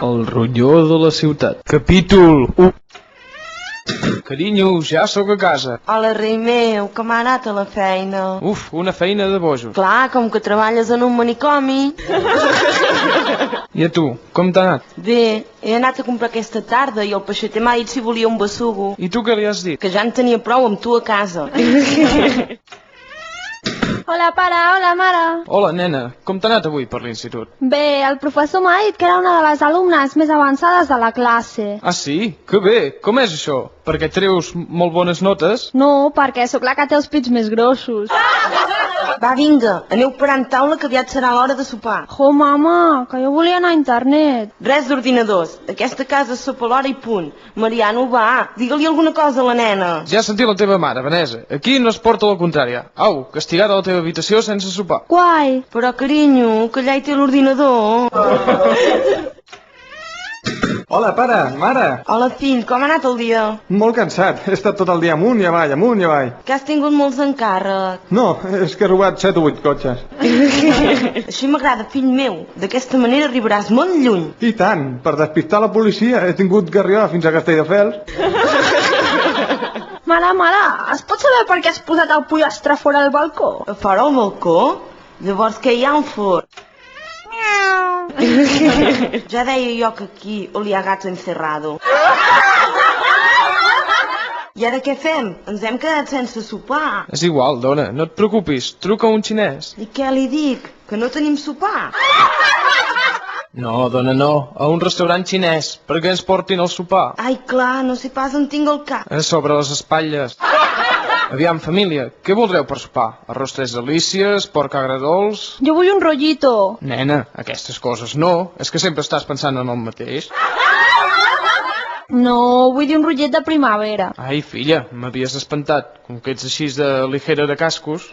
El ronyó de la ciutat. Capítol 1. Carinyo, ja sóc a casa. Hola, rei meu, com ha anat a la feina? Uf, una feina de bojos. Clar, com que treballes en un manicomi. I a tu, com t'ha anat? Bé, he anat a comprar aquesta tarda i el peixater m'ha dit si volia un bessugo. I tu què li has dit? Que ja en tenia prou amb tu a casa. Hola, pare, hola, mare. Hola, nena, com t'ha anat avui per l'institut? Bé, el professor m'ha dit que era una de les alumnes més avançades de la classe. Ah, sí? Que bé! Com és això? Perquè treus molt bones notes? No, perquè sóc la que té els pits més grossos. Va, vinga, aneu parant taula que aviat serà l'hora de sopar. Jo, mama, que jo volia anar a internet. Res d'ordinadors, aquesta casa sopa a l'hora i punt. Mariano, va, digue-li alguna cosa a la nena. Ja has sentit la teva mare, Vanessa. Aquí no es porta la contrària. Au, castigada a la teva habitació sense sopar. Guai. Però, carinyo, que allà hi té l'ordinador. Hola, pare, mare. Hola, fill, com ha anat el dia? Molt cansat. He estat tot el dia amunt i avall, amunt i avall. Que has tingut molts encàrrecs. No, és que he robat 7 o 8 cotxes. Així m'agrada, fill meu. D'aquesta manera arribaràs molt lluny. I tant, per despistar la policia he tingut que arribar fins a Castelldefels. Mare, es pot saber per què has posat el pollastre fora del balcó? A fora al balcó? Llavors què hi ha al forn? Ja deia jo que aquí oli ha gato encerrado. I ara què fem? Ens hem quedat sense sopar. És igual, dona, no et preocupis. Truca a un xinès. I què li dic? Que no tenim sopar? No, dona, no. A un restaurant xinès, perquè ens portin el sopar. Ai, clar, no sé pas on tinc el cap. A sobre les espatlles. Aviam, família, què voldreu per sopar? Arròs tres delícies, porc agradols... Jo vull un rollito. Nena, aquestes coses no. És que sempre estàs pensant en el mateix. No, vull dir un rotllet de primavera. Ai, filla, m'havies espantat. Com que ets així de ligera de cascos.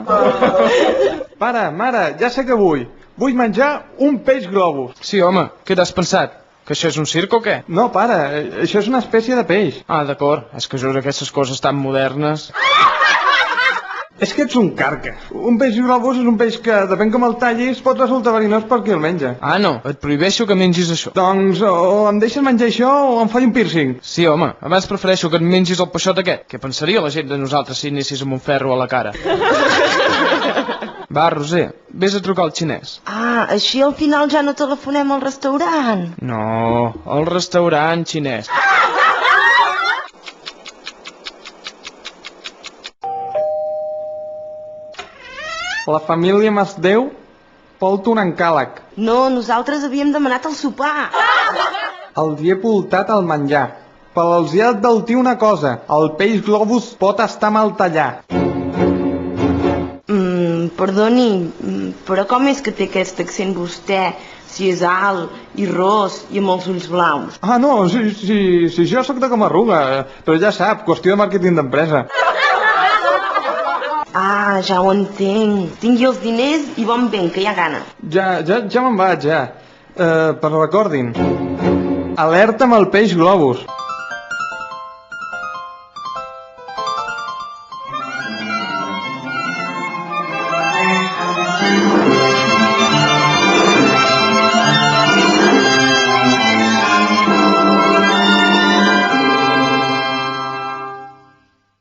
Pare, mare, ja sé què vull. Vull menjar un peix globus. Sí, home, què t'has pensat? Que això és un circ o què? No, pare, això és una espècie de peix. Ah, d'acord. És que jo aquestes coses tan modernes... És que ets un carca. Un peix globus és un peix que, depèn com el tallis, pot resultar verinós per qui el menja. Ah, no, et prohibeixo que mengis això. Doncs o em deixes menjar això o em faig un piercing. Sí, home, abans prefereixo que et mengis el peixot aquest. Què pensaria la gent de nosaltres si anessis amb un ferro a la cara? Va, Roser, vés a trucar al xinès. Ah, així al final ja no telefonem al restaurant. No, al restaurant xinès. La família Masdeu porta un encàleg. No, nosaltres havíem demanat el sopar. Els hi he portat el menjar. Però els hi he d'advertir una cosa. El peix globus pot estar mal tallat. Perdoni, però com és que té aquest accent vostè, si és alt i ros i amb els ulls blaus? Ah, no, si jo sóc de Camarruga, però ja sap, qüestió de màrqueting d'empresa. Ah, ja ho entenc. Tingui els diners i bon vent, que hi ha gana. Ja me'n vaig, ja. Però recordin, alerta amb el peix globus.